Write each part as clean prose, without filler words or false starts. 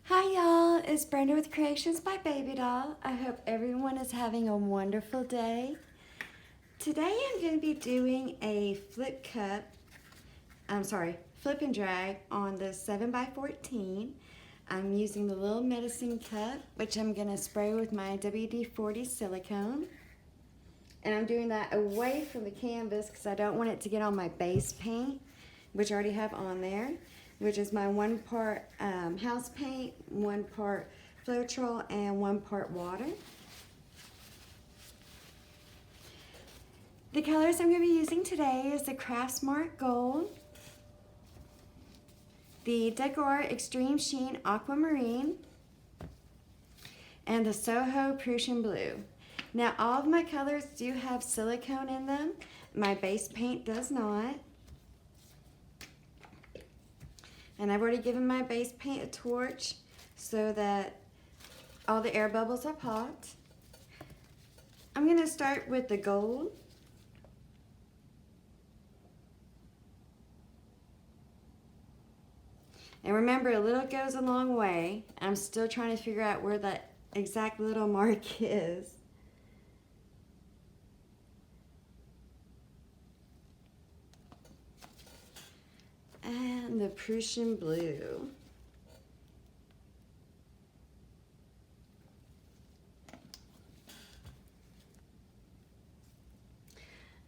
Hi y'all, it's Brenda with Creations by Babydoll. I hope everyone is having a wonderful day. Today I'm going to be doing a flip and drag on the 7x14. I'm using the little medicine cup, which I'm going to spray with my WD-40 silicone. And I'm doing that away from the canvas because I don't want it to get on my base paint, which I already have on there, which is my 1 part house paint, 1 part Floetrol, and 1 part water. The colors I'm going to be using today is the Craftsmart Gold, the DecoArt Extreme Sheen Aquamarine, and the Soho Prussian Blue. Now all of my colors do have silicone in them. My base paint does not. And I've already given my base paint a torch so that all the air bubbles are popped. I'm going to start with the gold. And remember, a little goes a long way. I'm still trying to figure out where that exact little mark is. And the Prussian blue.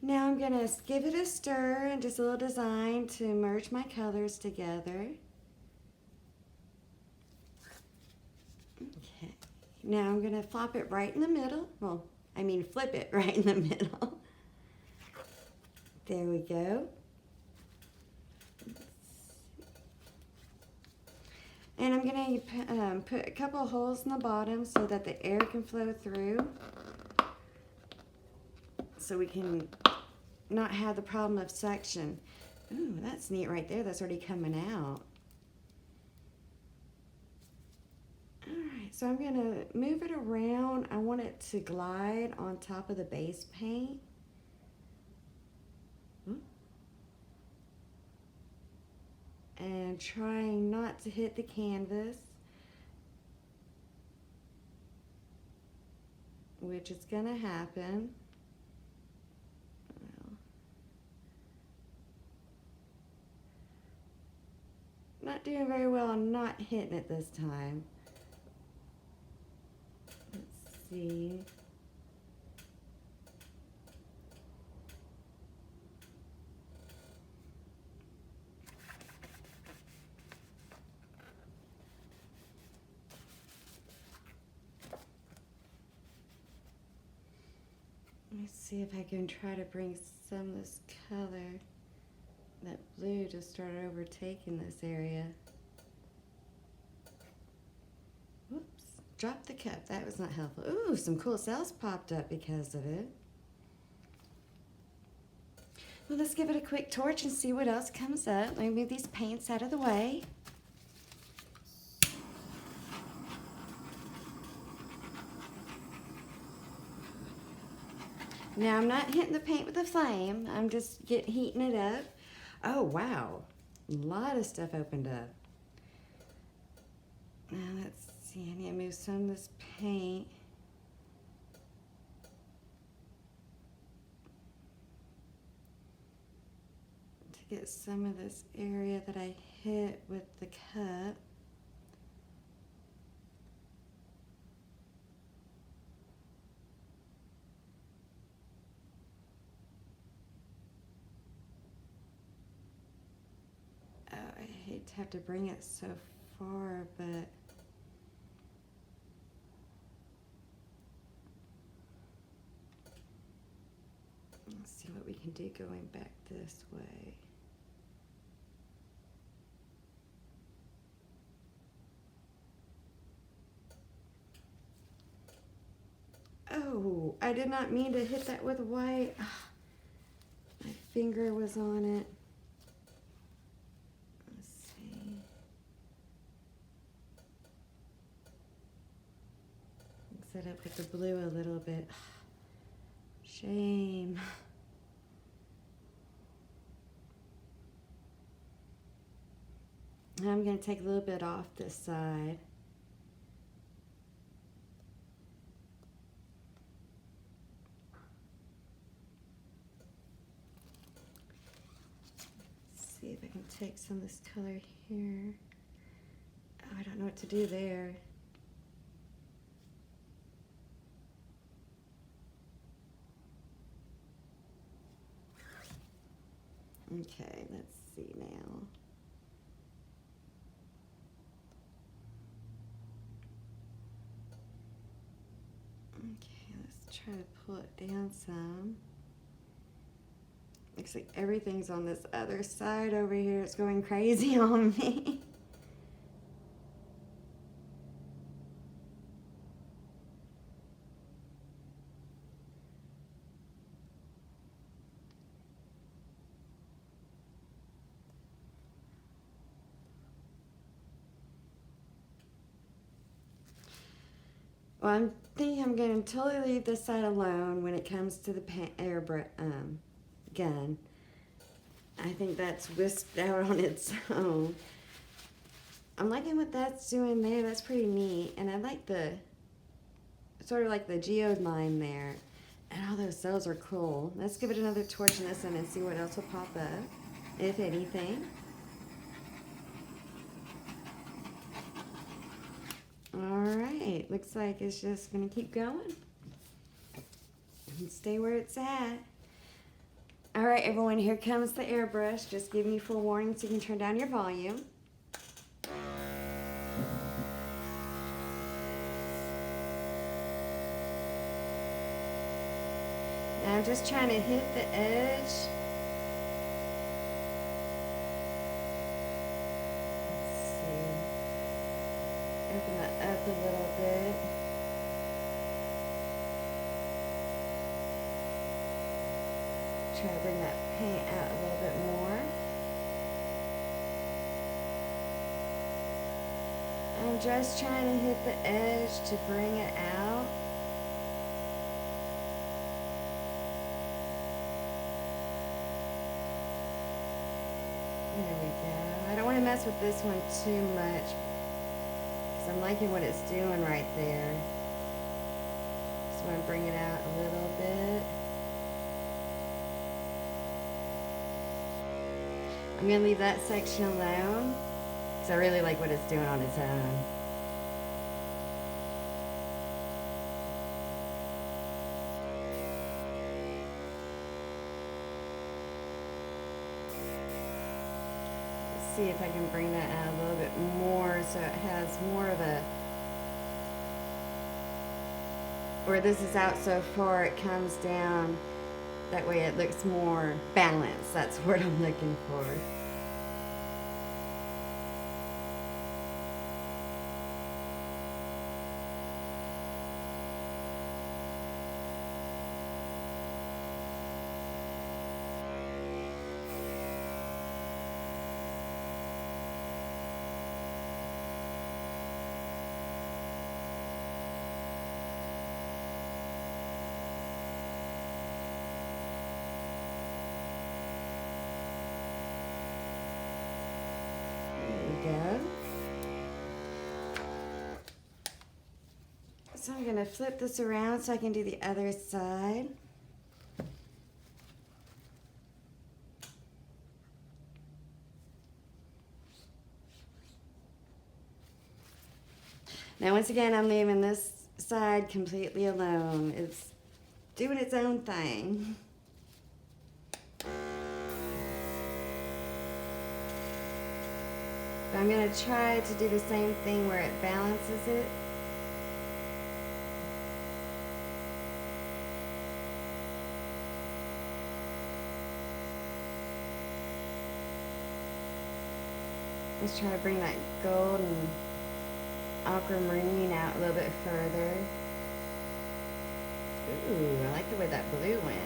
Now I'm going to give it a stir and just a little design to merge my colors together. Okay. Now I'm going to flop it right in the middle. Well, I mean flip it right in the middle. There we go. And I'm going to put a couple of holes in the bottom so that the air can flow through, so we can not have the problem of suction. Ooh, that's neat right there. That's already coming out. Alright, so I'm going to move it around. I want it to glide on top of the base paint. And trying not to hit the canvas, which is going to happen. Not doing very well on not hitting it this time. Let's see. Let's see if I can try to bring some of this color, that blue, to start overtaking this area. Whoops, dropped the cup. That was not helpful. Ooh, some cool cells popped up because of it. Well, let's give it a quick torch and see what else comes up. Let me move these paints out of the way. Now I'm not hitting the paint with a flame. I'm just heating it up. Oh, wow. A lot of stuff opened up. Now let's see. I need to move some of this paint. To get some of this area that I hit with the cup. I hate to have to bring it so far, but let's see what we can do going back this way. Oh, I did not mean to hit that with white. My finger was on it. Set up with the blue a little bit. Shame. I'm going to take a little bit off this side. take some of this color here. Oh, I don't know what to do there. Okay, let's see now. Okay, let's try to pull it down some. Looks like everything's on this other side over here. It's going crazy on me. Well, I'm thinking I'm going to totally leave this side alone when it comes to the gun. I think that's wisped out on its own. I'm liking what that's doing there. That's pretty neat. And I like the, sort of like the geode line there. And all those cells are cool. Let's give it another torch in this one and see what else will pop up, if anything. Alright, looks like it's just going to keep going and stay where it's at. Alright everyone, here comes the airbrush. Just giving you full warning so you can turn down your volume. Now I'm just trying to hit the edge. Open that up a little bit. Try to bring that paint out a little bit more. I'm just trying to hit the edge to bring it out. There we go. I don't want to mess with this one too much. I'm liking what it's doing right there. Just want to bring it out a little bit. I'm going to leave that section alone because I really like what it's doing on its own. See if I can bring that out a little bit more so it has more of a, where this is out so far it comes down, that way it looks more balanced. That's what I'm looking for. So I'm going to flip this around so I can do the other side. Now once again, I'm leaving this side completely alone. It's doing its own thing. But I'm going to try to do the same thing where it balances it. Let's try to bring that gold and aquamarine out a little bit further. Ooh, I like the way that blue went.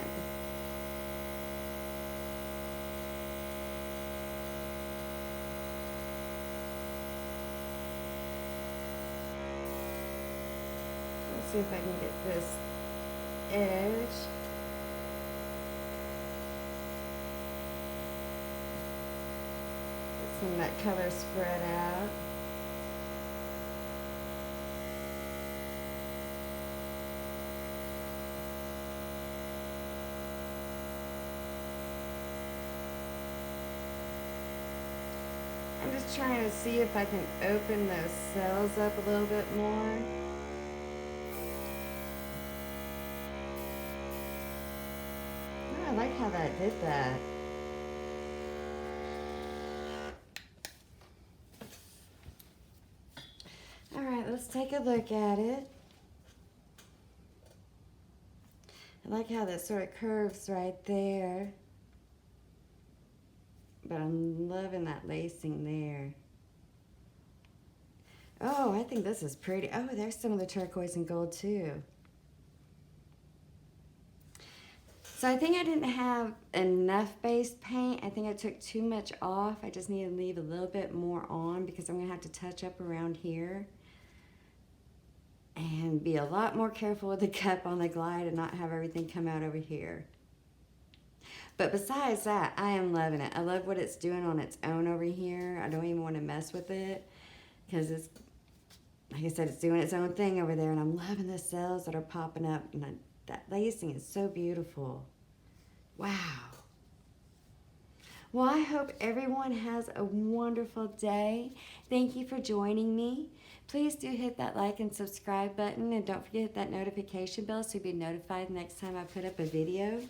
Let's see if I can get this edge. Get some of that color spread out. just trying to see if I can open those cells up a little bit more. Oh, I like how that did that. All right, let's take a look at it. I like how that sort of curves right there. But I'm loving that lacing there. Oh, I think this is pretty. Oh, there's some of the turquoise and gold too. So I think I didn't have enough base paint. I think I took too much off. I just need to leave a little bit more on because I'm going to have to touch up around here. And be a lot more careful with the cup on the glide and not have everything come out over here. But besides that, I am loving it. I love what it's doing on its own over here. I don't even want to mess with it because it's, like I said, it's doing its own thing over there, and I'm loving the cells that are popping up, and that lacing is so beautiful. Wow. Well, I hope everyone has a wonderful day. Thank you for joining me. Please do hit that like and subscribe button, and don't forget to hit that notification bell so you'll be notified next time I put up a video.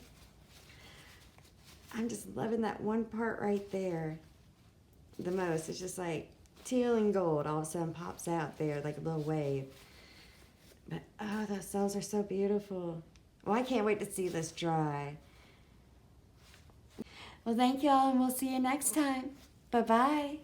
I'm just loving that one part right there the most. It's just like teal and gold all of a sudden pops out there like a little wave. But oh, those cells are so beautiful. Well, I can't wait to see this dry. Well, thank y'all, and we'll see you next time. Bye-bye.